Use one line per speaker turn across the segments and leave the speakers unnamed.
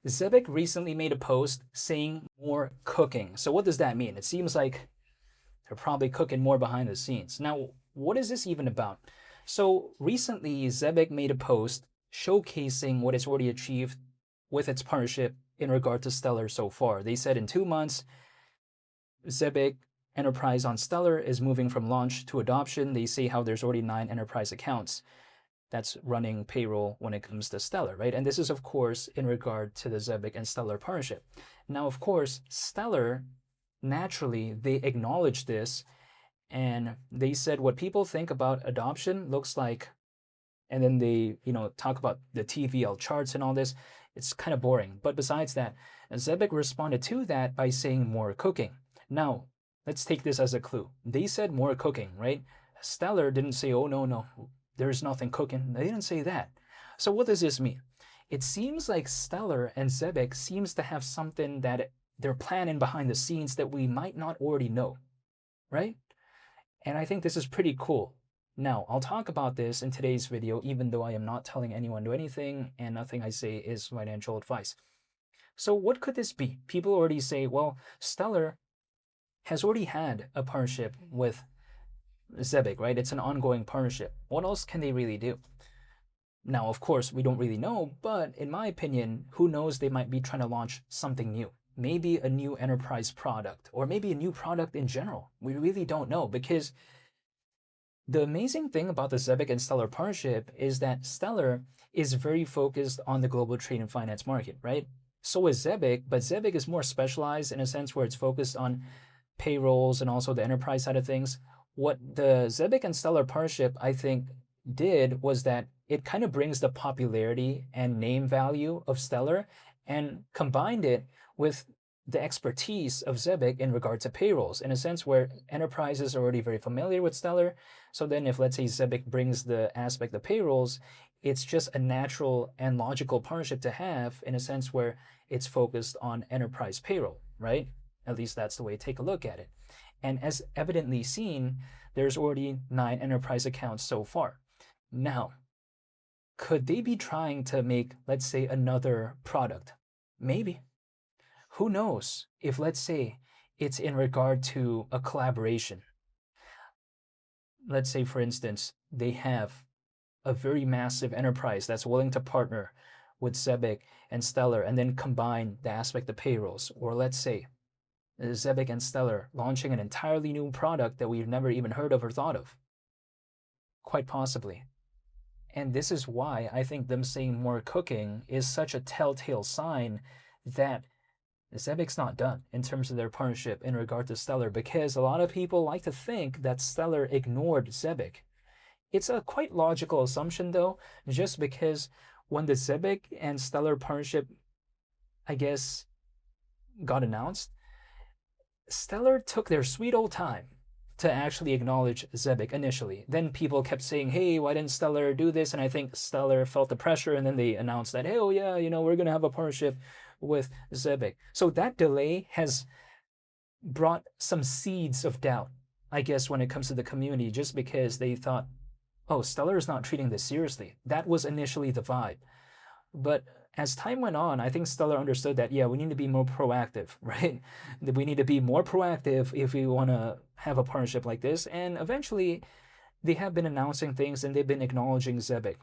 Zebec recently made a post saying more cooking. So what does that mean? It seems like they're probably cooking more behind the scenes. Now, what is this even about? So recently, Zebec made a post showcasing what it's already achieved with its partnership in regard to Stellar so far. They said in 2 months, Zebec Enterprise on Stellar is moving from launch to adoption. They say how there's already 9 enterprise accounts that's running payroll when it comes to Stellar, right? And this is, of course, in regard to the Zebec and Stellar partnership. Now, of course, Stellar, naturally, they acknowledge this, and they said what people think about adoption looks like, and then they, talk about the TVL charts and all this. It's kind of boring. But besides that, Zebec responded to that by saying more cooking. Now, let's take this as a clue. They said more cooking, right? Stellar didn't say, oh, no, there's nothing cooking. They didn't say that. So what does this mean? It seems like Stellar and Zebec seems to have something that they're planning behind the scenes that we might not already know, right? And I think this is pretty cool. Now, I'll talk about this in today's video, even though I am not telling anyone to do anything and nothing I say is financial advice. So what could this be? People already say, well, Stellar has already had a partnership with Zebec, right? It's an ongoing partnership. What else can they really do? Now, of course, we don't really know, but in my opinion, who knows, they might be trying to launch something new. Maybe a new enterprise product, or maybe a new product in general. We really don't know, because the amazing thing about the Zebec and Stellar partnership is that Stellar is very focused on the global trade and finance market, right? So is Zebec, but Zebec is more specialized in a sense where it's focused on payrolls and also the enterprise side of things. What the Zebec and Stellar partnership, I think, did was that it kind of brings the popularity and name value of Stellar and combined it with the expertise of Zebec in regard to payrolls, in a sense where enterprises are already very familiar with Stellar. So then if, let's say, Zebec brings the aspect of payrolls, it's just a natural and logical partnership to have, in a sense where it's focused on enterprise payroll, right? At least that's the way to take a look at it. And as evidently seen, there's already 9 enterprise accounts so far. Now, could they be trying to make, let's say, another product? Maybe. Who knows if, let's say, it's in regard to a collaboration. Let's say, for instance, they have a very massive enterprise that's willing to partner with Zebec and Stellar and then combine the aspect of payrolls. Or let's say, Zebec and Stellar launching an entirely new product that we've never even heard of or thought of. Quite possibly. And this is why I think them saying more cooking is such a telltale sign that Zebec's not done in terms of their partnership in regard to Stellar, because a lot of people like to think that Stellar ignored Zebec. It's a quite logical assumption though, just because when the Zebec and Stellar partnership, I guess, got announced, Stellar took their sweet old time to actually acknowledge Zebec initially. Then people kept saying, hey, why didn't Stellar do this? And I think Stellar felt the pressure, and then they announced that, hey, oh yeah, we're going to have a partnership with Zebec. So that delay has brought some seeds of doubt, I guess, when it comes to the community, just because they thought, oh, Stellar is not treating this seriously. That was initially the vibe. But as time went on, I think Stellar understood that, yeah, we need to be more proactive, right? We need to be more proactive if we want to have a partnership like this. And eventually, they have been announcing things and they've been acknowledging Zebec.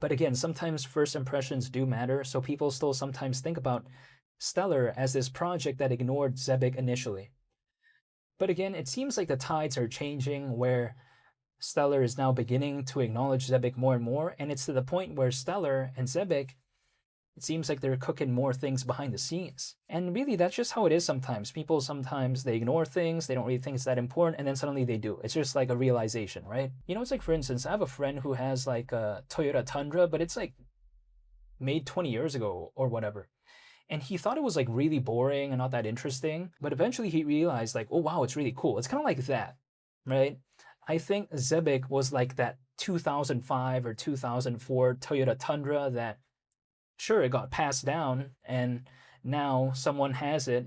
But again, sometimes first impressions do matter, so people still sometimes think about Stellar as this project that ignored Zebec initially. But again, it seems like the tides are changing, where Stellar is now beginning to acknowledge Zebec more and more, and it's to the point where Stellar and Zebec, it seems like they're cooking more things behind the scenes. And really, that's just how it is sometimes. People sometimes, they ignore things, they don't really think it's that important, and then suddenly they do. It's just like a realization, right? It's like, for instance, I have a friend who has like a Toyota Tundra, but it's like made 20 years ago or whatever. And he thought it was like really boring and not that interesting, but eventually he realized like, oh wow, it's really cool. It's kind of like that, right? I think Zebec was like that 2005 or 2004 Toyota Tundra that, sure, it got passed down, and now someone has it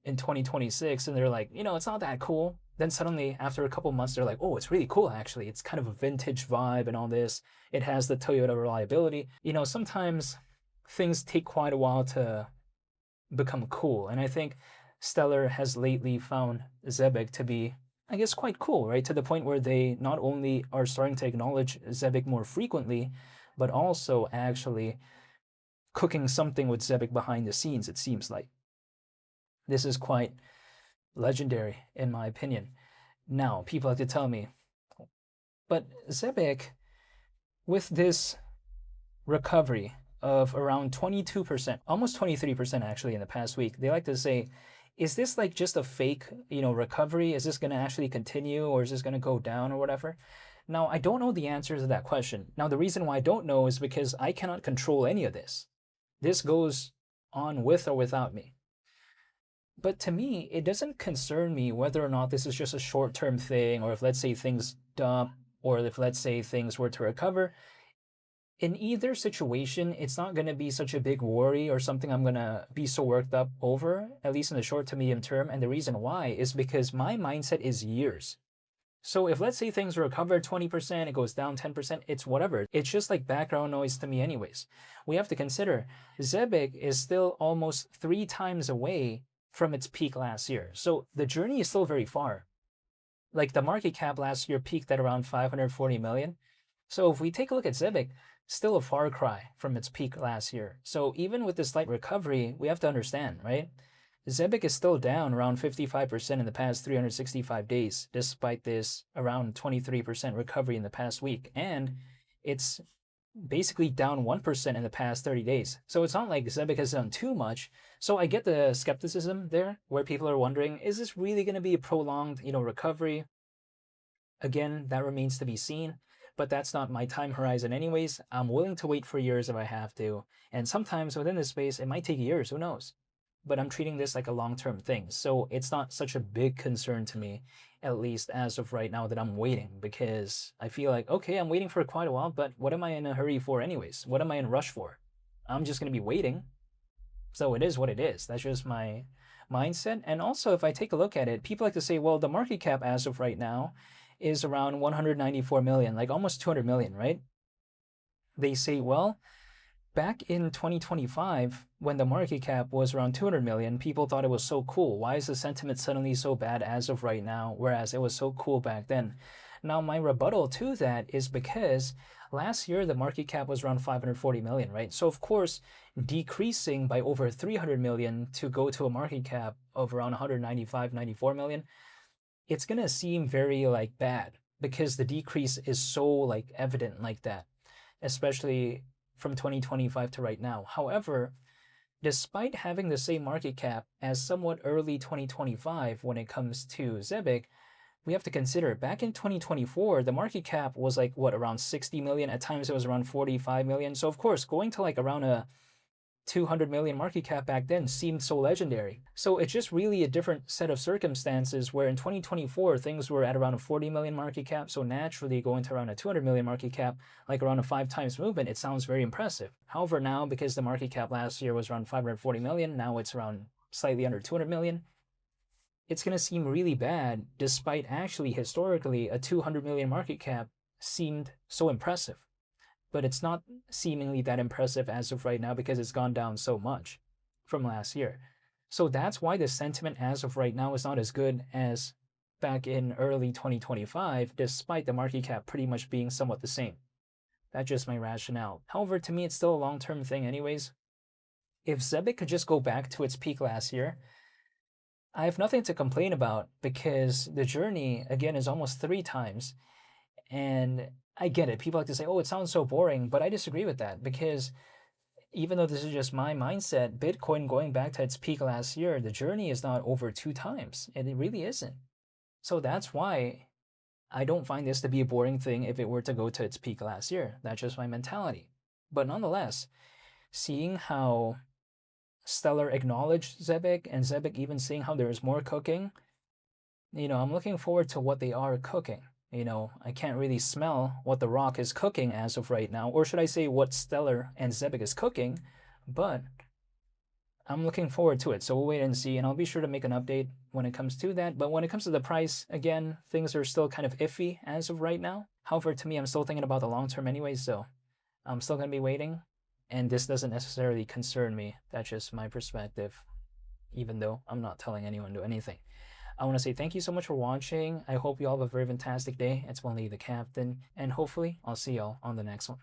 in 2026, and they're like, it's not that cool. Then suddenly, after a couple months, they're like, oh, it's really cool, actually. It's kind of a vintage vibe and all this. It has the Toyota reliability. Sometimes things take quite a while to become cool. And I think Stellar has lately found Zebec to be, I guess, quite cool, right? To the point where they not only are starting to acknowledge Zebec more frequently, but also actually cooking something with Zebec behind the scenes, it seems like. This is quite legendary, in my opinion. Now, people have to tell me, but Zebec, with this recovery of around 22%, almost 23% actually in the past week, they like to say, is this like just a fake, recovery? Is this going to actually continue, or is this going to go down or whatever? Now, I don't know the answer to that question. Now, the reason why I don't know is because I cannot control any of this. This goes on with or without me. But to me, it doesn't concern me whether or not this is just a short-term thing, or if, let's say, things dump, or if, let's say, things were to recover. In either situation, it's not going to be such a big worry or something I'm going to be so worked up over, at least in the short to medium term. And the reason why is because my mindset is years. So if, let's say, things recover 20%, it goes down 10%, it's whatever. It's just like background noise to me anyways. We have to consider Zebec is still almost 3 times away from its peak last year. So the journey is still very far. Like the market cap last year peaked at around 540 million. So if we take a look at Zebec, still a far cry from its peak last year. So even with this slight recovery, we have to understand, right? Zebec is still down around 55% in the past 365 days, despite this around 23% recovery in the past week. And it's basically down 1% in the past 30 days. So it's not like Zebec has done too much. So I get the skepticism there, where people are wondering, is this really going to be a prolonged, recovery? Again, that remains to be seen, but that's not my time horizon anyways. I'm willing to wait for years if I have to. And sometimes within this space, it might take years, who knows? But I'm treating this like a long-term thing. So it's not such a big concern to me, at least as of right now, that I'm waiting, because I feel like, okay, I'm waiting for quite a while, but what am I in a hurry for anyways? What am I in a rush for? I'm just going to be waiting. So it is what it is. That's just my mindset. And also, if I take a look at it, people like to say, well, the market cap as of right now is around 194 million, like almost 200 million, right? They say, well, back in 2025, when the market cap was around 200 million, people thought it was so cool. Why is the sentiment suddenly so bad as of right now, whereas it was so cool back then? Now, my rebuttal to that is because last year, the market cap was around 540 million, right? So, of course, decreasing by over 300 million to go to a market cap of around 195, 94 million, it's going to seem very like bad because the decrease is so like evident like that, especially from 2025 to right now. However, despite having the same market cap as somewhat early 2025 when it comes to Zebec, we have to consider back in 2024, the market cap was like what, around 60 million. At times it was around 45 million. So of course, going to like around a 200 million market cap back then seemed so legendary. So it's just really a different set of circumstances where in 2024, things were at around a 40 million market cap. So naturally going to around a 200 million market cap, like around a 5 times movement, it sounds very impressive. However, now because the market cap last year was around 540 million, now it's around slightly under 200 million, it's going to seem really bad despite actually historically a 200 million market cap seemed so impressive. But it's not seemingly that impressive as of right now because it's gone down so much from last year. So that's why the sentiment as of right now is not as good as back in early 2025, despite the market cap pretty much being somewhat the same. That's just my rationale. However, to me, it's still a long-term thing anyways. If Zebec could just go back to its peak last year, I have nothing to complain about because the journey, again, is almost 3 times. And I get it. People like to say, oh, it sounds so boring, but I disagree with that because even though this is just my mindset, Bitcoin going back to its peak last year, the journey is not over 2 times, and it really isn't. So that's why I don't find this to be a boring thing if it were to go to its peak last year. That's just my mentality. But nonetheless, seeing how Stellar acknowledged Zebec and Zebec even seeing how there is more cooking, I'm looking forward to what they are cooking. I can't really smell what the rock is cooking as of right now, or should I say what Stellar and Zebec is cooking, but I'm looking forward to it. So we'll wait and see, and I'll be sure to make an update when it comes to that. But when it comes to the price, again, things are still kind of iffy as of right now. However, to me, I'm still thinking about the long term anyway, so I'm still going to be waiting. And this doesn't necessarily concern me. That's just my perspective, even though I'm not telling anyone to do anything. I want to say thank you so much for watching. I hope you all have a very fantastic day. It's Wally the Captain, and hopefully I'll see y'all on the next one.